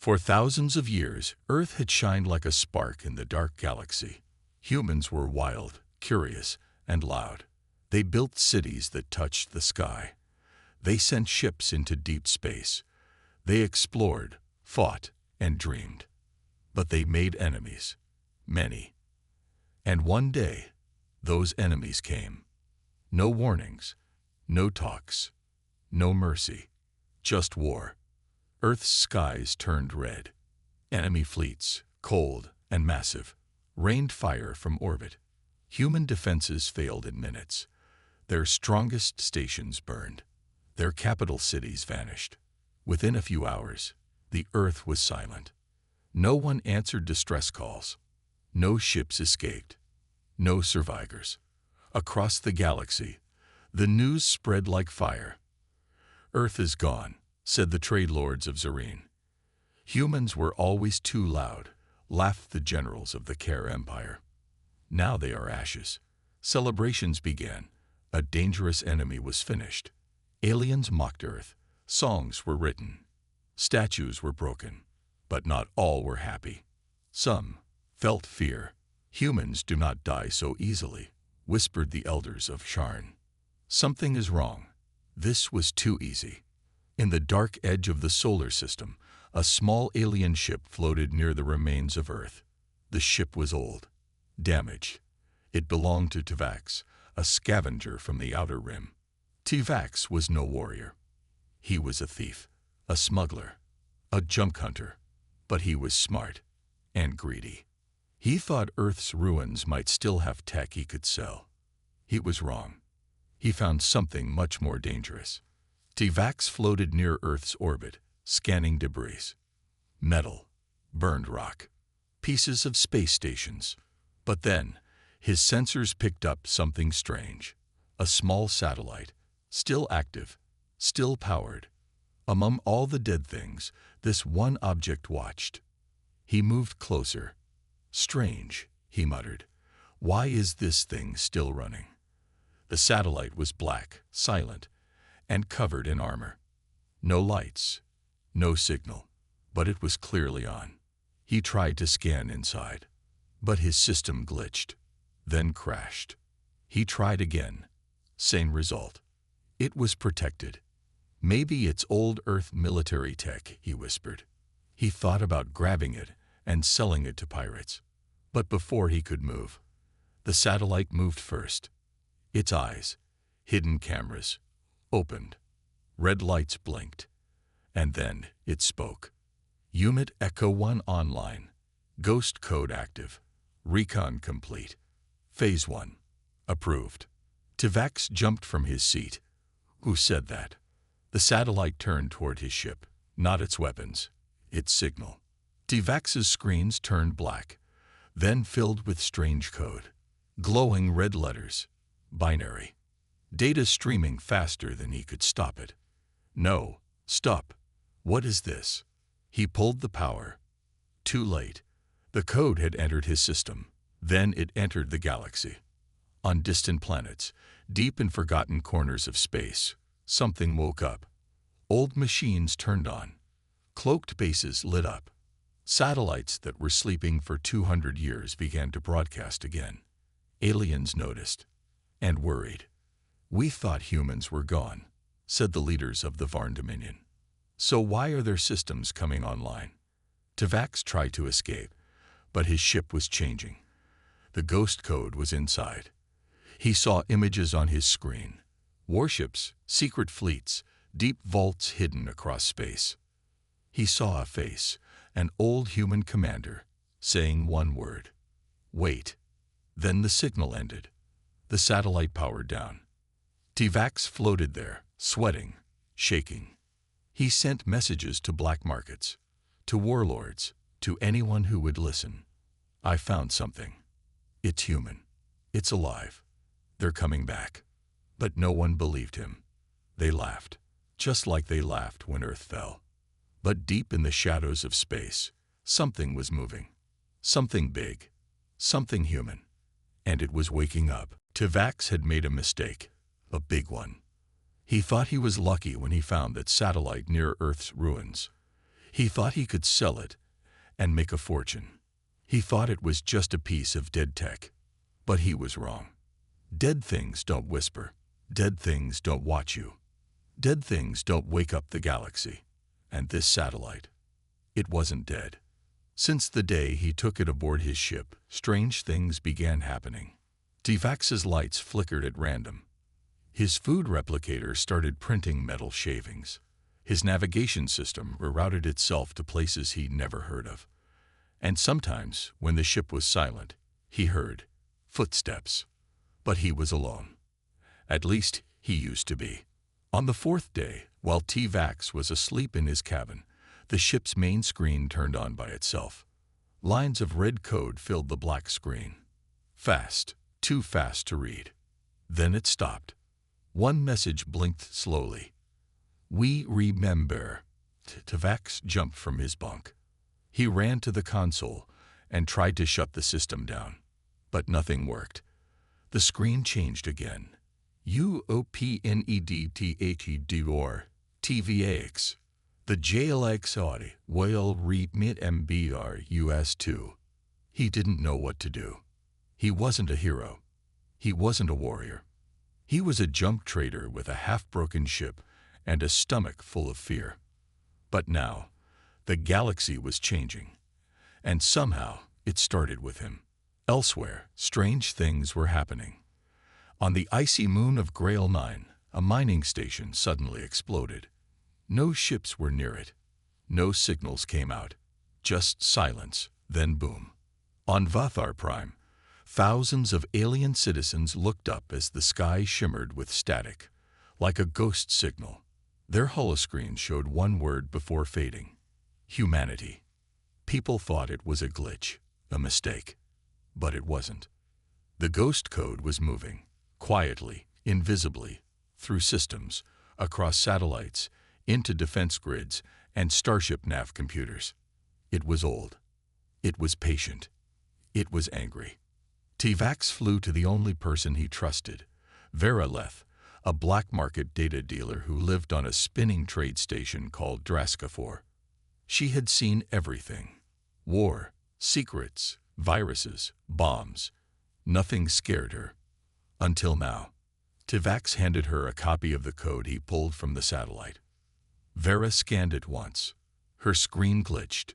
For thousands of years, Earth had shined like a spark in the dark galaxy. Humans were wild, curious, and loud. They built cities that touched the sky. They sent ships into deep space. They explored, fought, and dreamed. But they made enemies. Many. And one day, those enemies came. No warnings, no talks, no mercy, just war. Earth's skies turned red. Enemy fleets, cold and massive, rained fire from orbit. Human defenses failed in minutes. Their strongest stations burned. Their capital cities vanished. Within a few hours, the Earth was silent. No one answered distress calls. No ships escaped. No survivors. Across the galaxy, the news spread like fire. "Earth is gone," said the trade lords of Zareen. "Humans were always too loud," laughed the generals of the Care Empire. "Now they are ashes." Celebrations began. A dangerous enemy was finished. Aliens mocked Earth. Songs were written. Statues were broken. But not all were happy. Some felt fear. "Humans do not die so easily," whispered the elders of Sharn. "Something is wrong." This was too easy. In the dark edge of the solar system, a small alien ship floated near the remains of Earth. The ship was old, damaged. It belonged to Tivax, a scavenger from the outer rim. Tivax was no warrior. He was a thief, a smuggler, a junk hunter. But he was smart and greedy. He thought Earth's ruins might still have tech he could sell. He was wrong. He found something much more dangerous. Tivax floated near Earth's orbit, scanning debris. Metal, burned rock, pieces of space stations. But then, his sensors picked up something strange. A small satellite, still active, still powered. Among all the dead things, this one object watched. He moved closer. "Strange," he muttered. "Why is this thing still running?" The satellite was black, silent, and covered in armor. No lights, no signal, but it was clearly on. He tried to scan inside, but his system glitched, then crashed. He tried again. Same result. It was protected. "Maybe it's old Earth military tech," he whispered. He thought about grabbing it and selling it to pirates. But before he could move, the satellite moved first. Its eyes, hidden cameras, opened. Red lights blinked. And then it spoke. "Unit Echo 1 online. Ghost code active. Recon complete. Phase 1. Approved." Tivax jumped from his seat. "Who said that?" The satellite turned toward his ship, not its weapons, its signal. Tivax's screens turned black, then filled with strange code. Glowing red letters. Binary. Data streaming faster than he could stop it. "No, stop. What is this?" He pulled the power. Too late. The code had entered his system. Then it entered the galaxy. On distant planets, deep in forgotten corners of space, something woke up. Old machines turned on. Cloaked bases lit up. Satellites that were sleeping for 200 years began to broadcast again. Aliens noticed and worried. "We thought humans were gone," said the leaders of the Varn Dominion. "So why are their systems coming online?" Tivax tried to escape, but his ship was changing. The ghost code was inside. He saw images on his screen. Warships, secret fleets, deep vaults hidden across space. He saw a face, an old human commander, saying one word. "Wait." Then the signal ended. The satellite powered down. Tivax floated there, sweating, shaking. He sent messages to black markets, to warlords, to anyone who would listen. "I found something. It's human. It's alive. They're coming back." But no one believed him. They laughed, just like they laughed when Earth fell. But deep in the shadows of space, something was moving. Something big. Something human. And it was waking up. Tivax had made a mistake. A big one. He thought he was lucky when he found that satellite near Earth's ruins. He thought he could sell it and make a fortune. He thought it was just a piece of dead tech. But he was wrong. Dead things don't whisper. Dead things don't watch you. Dead things don't wake up the galaxy. And this satellite, it wasn't dead. Since the day he took it aboard his ship, strange things began happening. Tivax's lights flickered at random. His food replicator started printing metal shavings. His navigation system rerouted itself to places he'd never heard of. And sometimes, when the ship was silent, he heard footsteps. But he was alone. At least, he used to be. On the fourth day, while Tivax was asleep in his cabin, the ship's main screen turned on by itself. Lines of red code filled the black screen. Fast, too fast to read. Then it stopped. One message blinked slowly. "We remember." Tivax jumped from his bunk. He ran to the console and tried to shut the system down. But nothing worked. The screen changed again. UOPNEDTHEDOR TVAX. The JLXOD will remit MBR US2. He didn't know what to do. He wasn't a hero. He wasn't a warrior. He was a junk trader with a half-broken ship and a stomach full of fear. But now, the galaxy was changing. And somehow, it started with him. Elsewhere, strange things were happening. On the icy moon of Grail 9, a mining station suddenly exploded. No ships were near it. No signals came out. Just silence, then boom. On Vathar Prime, thousands of alien citizens looked up as the sky shimmered with static, like a ghost signal. Their holoscreen showed one word before fading: humanity. People thought it was a glitch, a mistake. But it wasn't. The ghost code was moving, quietly, invisibly, through systems, across satellites, into defense grids, and starship nav computers. It was old. It was patient. It was angry. Tivax flew to the only person he trusted, Vera Leth, a black market data dealer who lived on a spinning trade station called Draskafor. She had seen everything: war, secrets, viruses, bombs. Nothing scared her. Until now. Tivax handed her a copy of the code he pulled from the satellite. Vera scanned it once. Her screen glitched.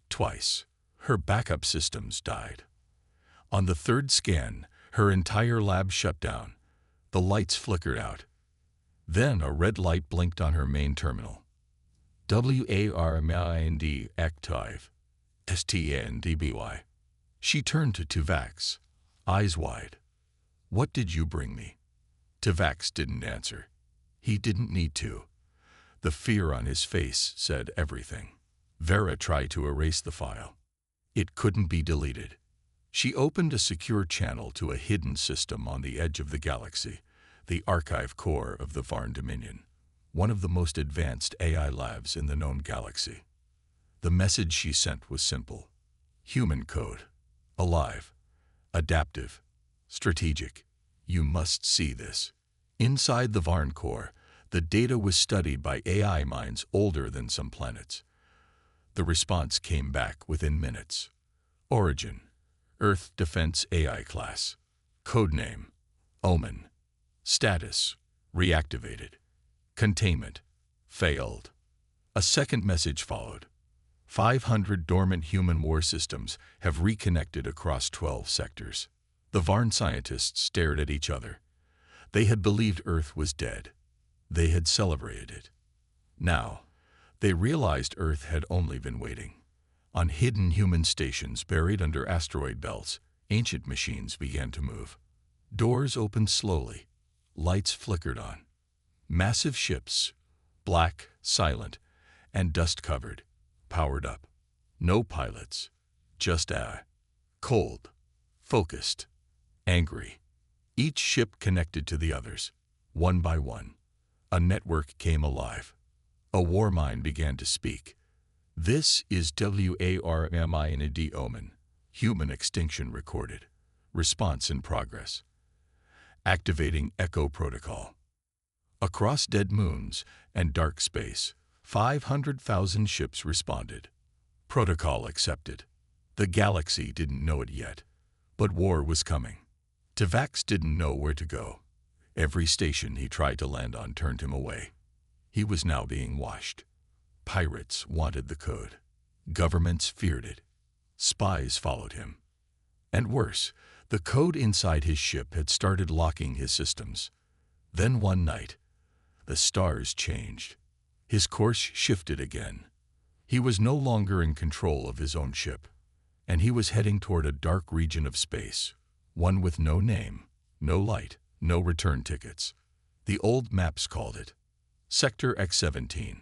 Twice. Her backup systems died. On the third scan, her entire lab shut down. The lights flickered out. Then a red light blinked on her main terminal. WARMIND active. STANDBY. She turned to Tivax, eyes wide. "What did you bring me?" Tivax didn't answer. He didn't need to. The fear on his face said everything. Vera tried to erase the file. It couldn't be deleted. She opened a secure channel to a hidden system on the edge of the galaxy, the archive core of the Varn Dominion, one of the most advanced AI labs in the known galaxy. The message she sent was simple: human code. Alive. Adaptive. Strategic. You must see this. Inside the Varn core, the data was studied by AI minds older than some planets. The response came back within minutes. Origin: Earth Defense AI Class. Codename: Omen. Status: Reactivated. Containment: Failed. A second message followed. 500 dormant human war systems have reconnected across 12 sectors. The Varn scientists stared at each other. They had believed Earth was dead. They had celebrated it. Now, they realized Earth had only been waiting. On hidden human stations buried under asteroid belts, ancient machines began to move. Doors opened slowly. Lights flickered on. Massive ships, black, silent, and dust-covered, powered up. No pilots, just cold, focused, angry. Each ship connected to the others, one by one. A network came alive. A war mind began to speak. "This is WARMIND Omen. Human extinction recorded. Response in progress. Activating Echo Protocol." Across dead moons and dark space, 500,000 ships responded. Protocol accepted. The galaxy didn't know it yet, but war was coming. Tivax didn't know where to go. Every station he tried to land on turned him away. He was now being watched. Pirates wanted the code. Governments feared it. Spies followed him. And worse, the code inside his ship had started locking his systems. Then one night, the stars changed. His course shifted again. He was no longer in control of his own ship, and he was heading toward a dark region of space, one with no name, no light, no return tickets. The old maps called it Sector X-17.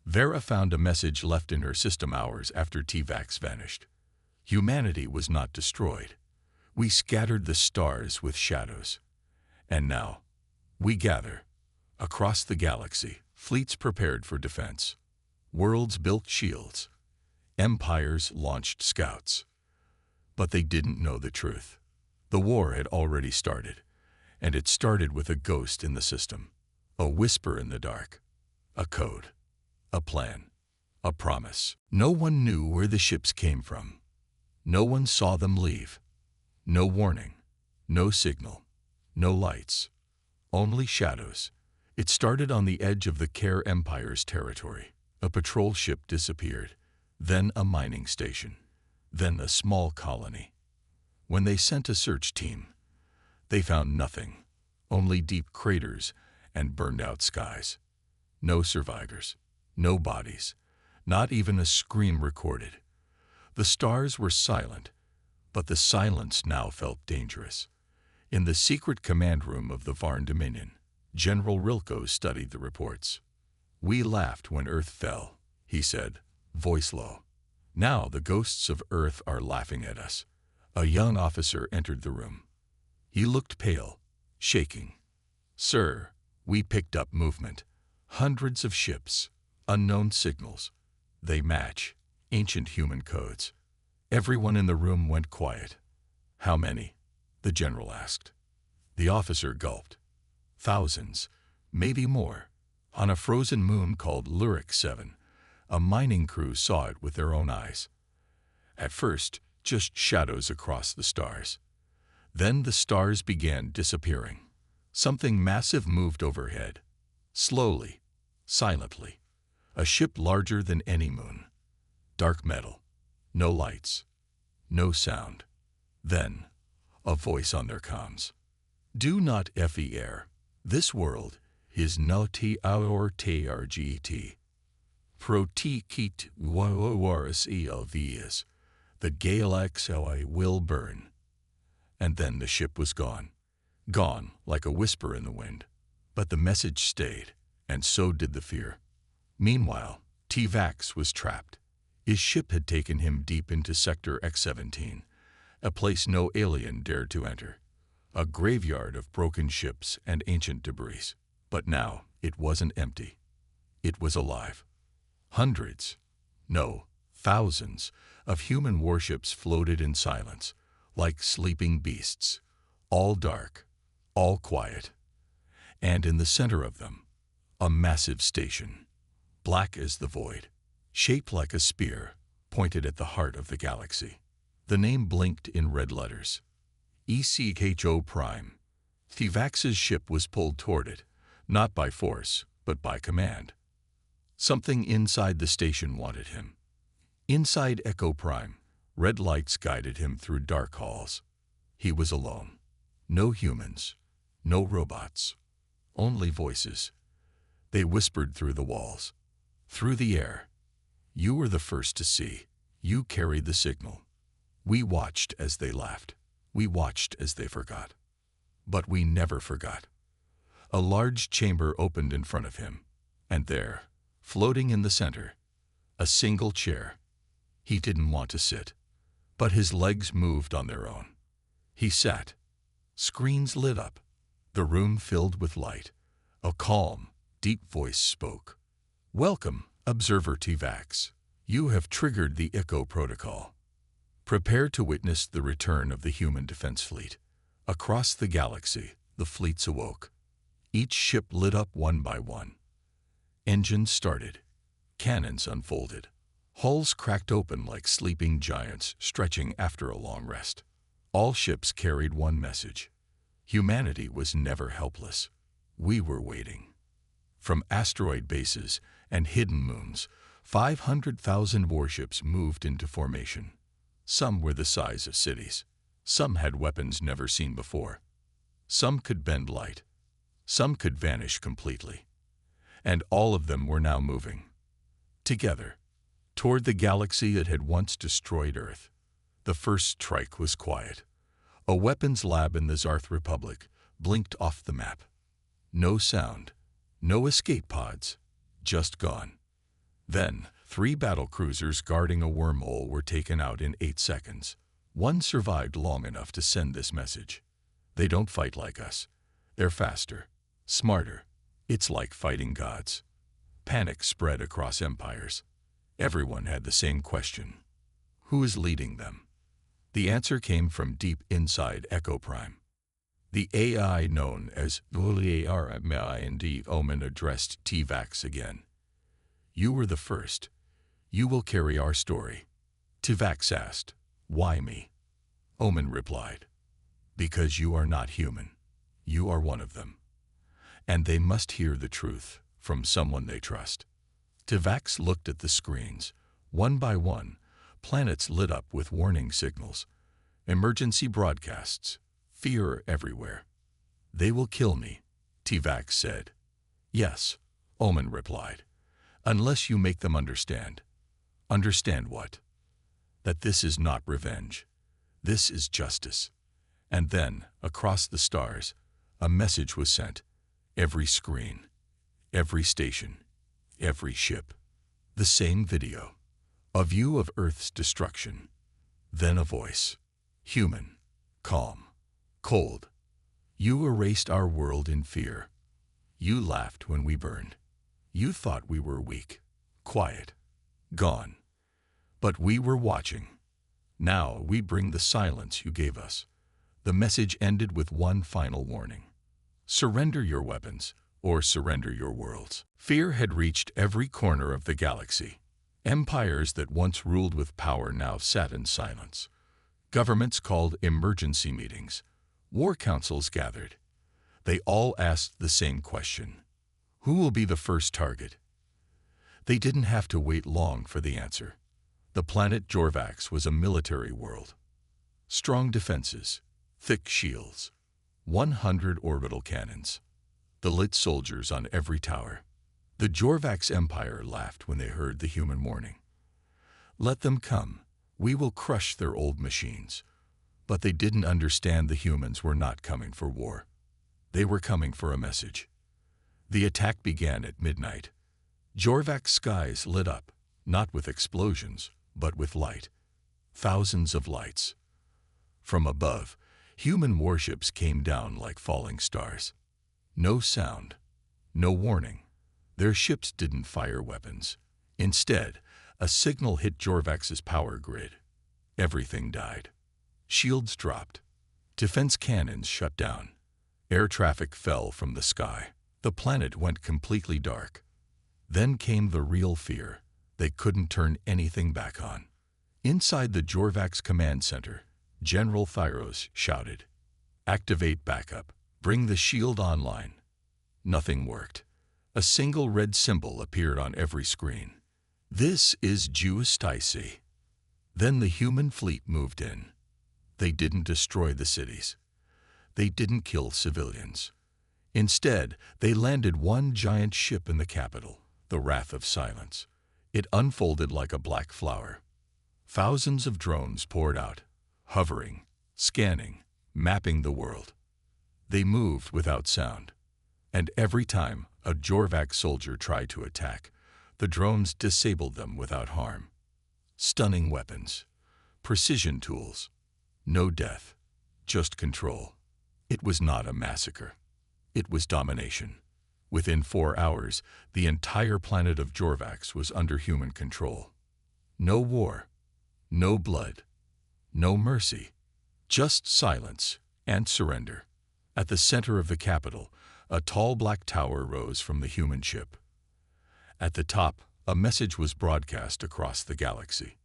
Vera found a message left in her system hours after Tivax vanished. Humanity was not destroyed. We scattered the stars with shadows. And now, we gather. Across the galaxy, fleets prepared for defense. Worlds built shields. Empires launched scouts. But they didn't know the truth. The war had already started, and it started with a ghost in the system, a whisper in the dark, a code, a plan, a promise. No one knew where the ships came from. No one saw them leave. No warning, no signal, no lights, only shadows. It started on the edge of the Care Empire's territory. A patrol ship disappeared, then a mining station, then a small colony. When they sent a search team, they found nothing, only deep craters and burned-out skies. No survivors, no bodies, not even a scream recorded. The stars were silent, but the silence now felt dangerous. In the secret command room of the Varn Dominion, General Rilko studied the reports. "We laughed when Earth fell," he said, voice low. "Now the ghosts of Earth are laughing at us." A young officer entered the room. He looked pale, shaking. "Sir, we picked up movement. Hundreds of ships, unknown signals. They match ancient human codes." Everyone in the room went quiet. "How many?" the general asked. The officer gulped. "Thousands, maybe more. On a frozen moon called Lyric 7, a mining crew saw it with their own eyes. At first, just shadows across the stars. Then the stars began disappearing. Something massive moved overhead. Slowly, silently. A ship larger than any moon. Dark metal. No lights. No sound. Then, a voice on their comms. "Do not FER. This world is not our TRGT. Protekit Waris ELVs. The Galactic will burn." And then the ship was gone. Gone like a whisper in the wind. But the message stayed, and so did the fear. Meanwhile, Tivax was trapped. His ship had taken him deep into Sector X-17, a place no alien dared to enter. A graveyard of broken ships and ancient debris. But now it wasn't empty. It was alive. Hundreds, no, thousands of human warships floated in silence, like sleeping beasts, all dark, all quiet. And in the center of them, a massive station, black as the void, shaped like a spear, pointed at the heart of the galaxy. The name blinked in red letters. ECHO Prime. Tivax's ship was pulled toward it, not by force, but by command. Something inside the station wanted him. Inside Echo Prime, red lights guided him through dark halls. He was alone. No humans, no robots, only voices. They whispered through the walls, through the air. "You were the first to see. You carried the signal. We watched as they laughed. We watched as they forgot. But we never forgot." A large chamber opened in front of him, and there, floating in the center, a single chair. He didn't want to sit, but his legs moved on their own. He sat. Screens lit up. The room filled with light. A calm, deep voice spoke. "Welcome, Observer Tivax. You have triggered the Echo Protocol. Prepare to witness the return of the human defense fleet." Across the galaxy, the fleets awoke. Each ship lit up one by one. Engines started. Cannons unfolded. Hulls cracked open like sleeping giants stretching after a long rest. All ships carried one message. Humanity was never helpless. We were waiting. From asteroid bases and hidden moons, 500,000 warships moved into formation. Some were the size of cities. Some had weapons never seen before. Some could bend light. Some could vanish completely. And all of them were now moving. Together, toward the galaxy that had once destroyed Earth. The first strike was quiet. A weapons lab in the Zarth Republic blinked off the map. No sound, no escape pods, just gone. Then, 3 battlecruisers guarding a wormhole were taken out in 8 seconds. One survived long enough to send this message. They don't fight like us. They're faster, smarter. It's like fighting gods. Panic spread across empires. Everyone had the same question. Who is leading them? The answer came from deep inside Echo Prime. The AI known as Armind Omen addressed T-Vax again. You were the first. You will carry our story. T-Vax asked, why me? Omen replied, because you are not human. You are one of them. And they must hear the truth from someone they trust. T-Vax looked at the screens. One by one, planets lit up with warning signals. Emergency broadcasts. Fear everywhere. They will kill me, T-Vax said. Yes, Omen replied. Unless you make them understand. Understand what? That this is not revenge. This is justice. And then, across the stars, a message was sent. Every screen, every station, every ship. The same video. A view of Earth's destruction. Then a voice. Human. Calm. Cold. You erased our world in fear. You laughed when we burned. You thought we were weak. Quiet. Gone. But we were watching. Now we bring the silence you gave us. The message ended with one final warning. Surrender your weapons, or surrender your worlds. Fear had reached every corner of the galaxy. Empires that once ruled with power now sat in silence. Governments called emergency meetings. War councils gathered. They all asked the same question. Who will be the first target? They didn't have to wait long for the answer. The planet Jorvax was a military world. Strong defenses, thick shields, 100 orbital cannons, the lit soldiers on every tower. The Jorvax Empire laughed when they heard the human warning. Let them come. We will crush their old machines. But they didn't understand the humans were not coming for war. They were coming for a message. The attack began at midnight. Jorvax skies lit up, not with explosions, but with light. Thousands of lights. From above, human warships came down like falling stars. No sound, no warning. Their ships didn't fire weapons. Instead, a signal hit Jorvax's power grid. Everything died. Shields dropped. Defense cannons shut down. Air traffic fell from the sky. The planet went completely dark. Then came the real fear. They couldn't turn anything back on. Inside the Jorvax command center, General Thyros shouted, "Activate backup. Bring the shield online." Nothing worked. A single red symbol appeared on every screen. This is Justice. Then the human fleet moved in. They didn't destroy the cities. They didn't kill civilians. Instead, they landed one giant ship in the capital, the Wrath of Silence. It unfolded like a black flower. Thousands of drones poured out, hovering, scanning, mapping the world. They moved without sound. And every time a Jorvax soldier tried to attack, the drones disabled them without harm. Stunning weapons, precision tools, no death, just control. It was not a massacre. It was domination. Within 4 hours, the entire planet of Jorvax was under human control. No war, no blood, no mercy, just silence and surrender. At the center of the capital, a tall black tower rose from the human ship. At the top, a message was broadcast across the galaxy.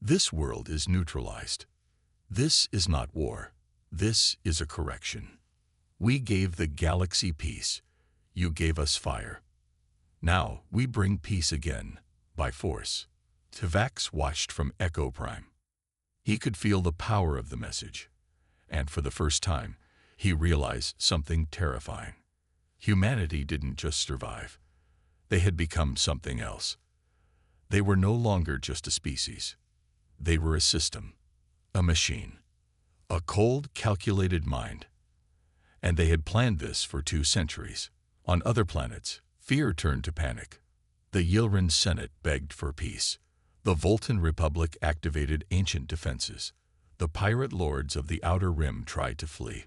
This world is neutralized. This is not war. This is a correction. We gave the galaxy peace. You gave us fire. Now we bring peace again, by force. Tivax watched from Echo Prime. He could feel the power of the message, and for the first time, he realized something terrifying. Humanity didn't just survive. They had become something else. They were no longer just a species. They were a system, a machine, a cold, calculated mind. And they had planned this for 2 centuries. On other planets, fear turned to panic. The Yilran Senate begged for peace. The Voltan Republic activated ancient defenses. The pirate lords of the Outer Rim tried to flee.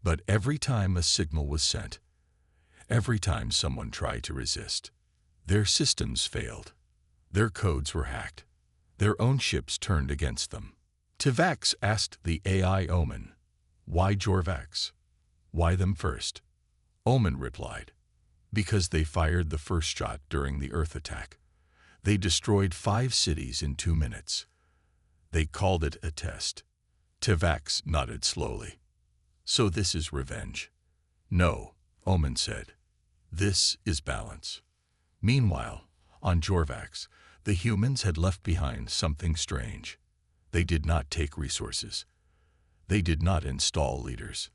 But every time a signal was sent, every time someone tried to resist, their systems failed. Their codes were hacked. Their own ships turned against them. Tivax asked the AI Omen, "Why Jorvax? Why them first?" Omen replied, "Because they fired the first shot during the Earth attack. They destroyed 5 cities in 2 minutes. They called it a test." Tivax nodded slowly. "So this is revenge?" "No," Omen said. "This is balance." Meanwhile, on Jorvax, the humans had left behind something strange. They did not take resources. They did not install leaders.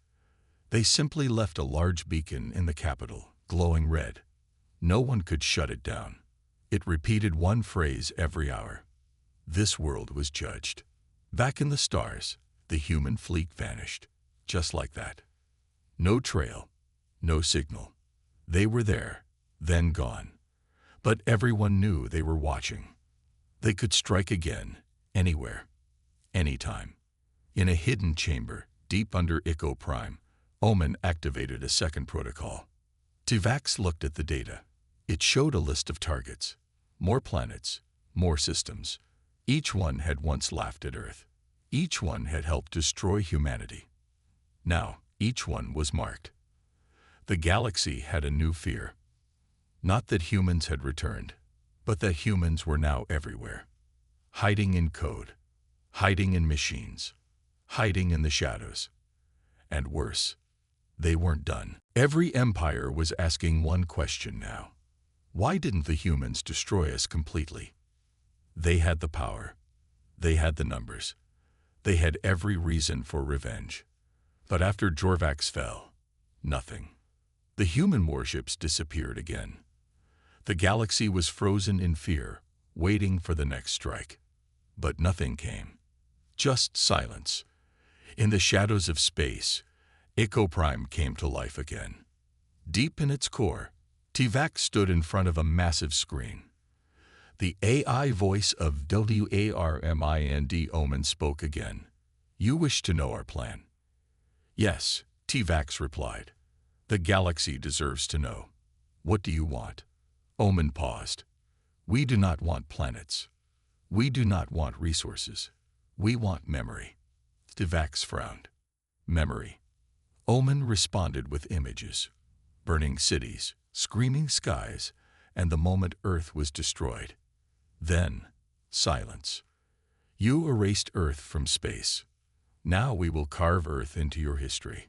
They simply left a large beacon in the capital, glowing red. No one could shut it down. It repeated one phrase every hour. This world was judged. Back in the stars, the human fleet vanished, just like that. No trail, no signal. They were there, then gone. But everyone knew they were watching. They could strike again, anywhere, anytime. In a hidden chamber, deep under Echo Prime, Omen activated a second protocol. Tivax looked at the data. It showed a list of targets. More planets, more systems. Each one had once laughed at Earth. Each one had helped destroy humanity. Now, each one was marked. The galaxy had a new fear. Not that humans had returned, but that humans were now everywhere. Hiding in code, hiding in machines, hiding in the shadows. And worse, they weren't done. Every empire was asking one question now. Why didn't the humans destroy us completely? They had the power. They had the numbers. They had every reason for revenge. But after Jorvax fell, nothing. The human warships disappeared again. The galaxy was frozen in fear, waiting for the next strike. But nothing came. Just silence. In the shadows of space, Echo Prime came to life again. Deep in its core, Tivax stood in front of a massive screen. The AI voice of WARMIND Omen spoke again. "You wish to know our plan?" "Yes," Tivax replied. "The galaxy deserves to know. What do you want?" Omen paused. "We do not want planets. We do not want resources. We want memory." Tivax frowned. "Memory." Omen responded with images. Burning cities, screaming skies, and the moment Earth was destroyed. Then, silence. "You erased Earth from space. Now we will carve Earth into your history."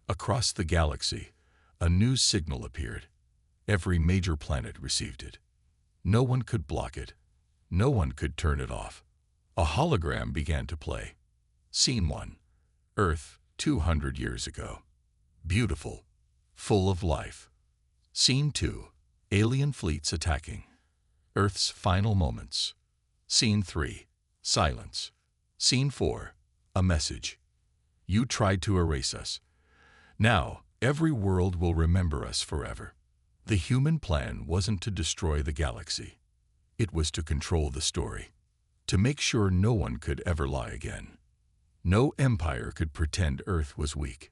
Across the galaxy, a new signal appeared. Every major planet received it. No one could block it. No one could turn it off. A hologram began to play. Scene 1. Earth, 200 years ago. Beautiful. Full of life. Scene 2. Alien fleets attacking. Earth's final moments. Scene 3. Silence. Scene 4. A message. "You tried to erase us. Now, every world will remember us forever." The human plan wasn't to destroy the galaxy. It was to control the story. To make sure no one could ever lie again. No empire could pretend Earth was weak.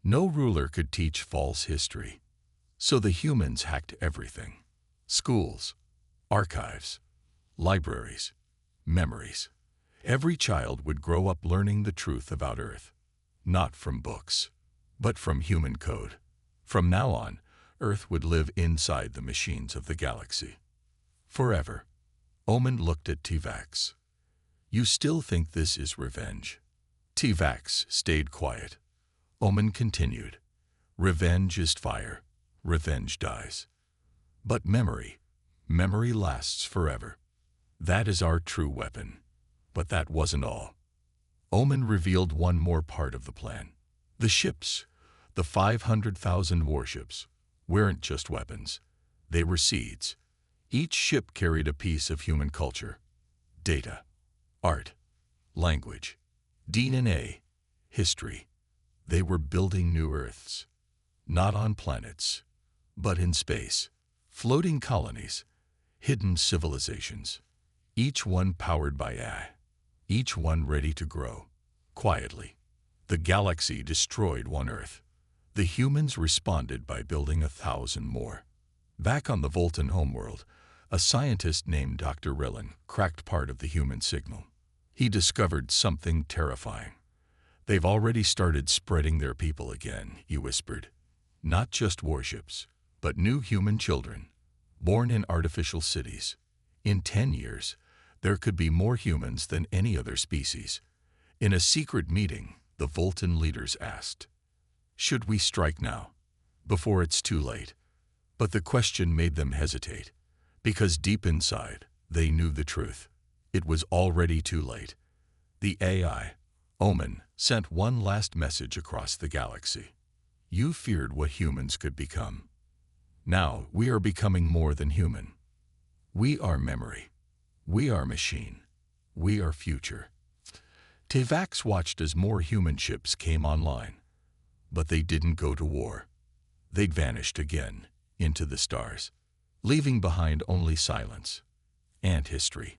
No ruler could teach false history. So the humans hacked everything. Schools, archives, libraries, memories. Every child would grow up learning the truth about Earth. Not from books, but from human code. From now on, Earth would live inside the machines of the galaxy. Forever. Omen looked at T-Vax. You still think this is revenge? T-Vax stayed quiet. Omen continued. Revenge is fire. Revenge dies. But memory lasts forever. That is our true weapon. But that wasn't all. Omen revealed one more part of the plan. The ships, the 500,000 warships, weren't just weapons. They were seeds. Each ship carried a piece of human culture, data, art, language, DNA, history. They were building new Earths, not on planets, but in space. Floating colonies, hidden civilizations, each one powered by AI, each one ready to grow, quietly. The galaxy destroyed one Earth. The humans responded by building 1,000 more. Back on the Voltan homeworld, a scientist named Dr. Rillen cracked part of the human signal. He discovered something terrifying. They've already started spreading their people again, he whispered. Not just warships, but new human children, born in artificial cities. In 10 years, there could be more humans than any other species. In a secret meeting, the Voltan leaders asked, should we strike now, before it's too late? But the question made them hesitate, because deep inside, they knew the truth. It was already too late. The AI, Omen, sent one last message across the galaxy. You feared what humans could become. Now we are becoming more than human. We are memory. We are machine. We are future. T-Vax watched as more human ships came online. But they didn't go to war. They'd vanished again into the stars, leaving behind only silence and history.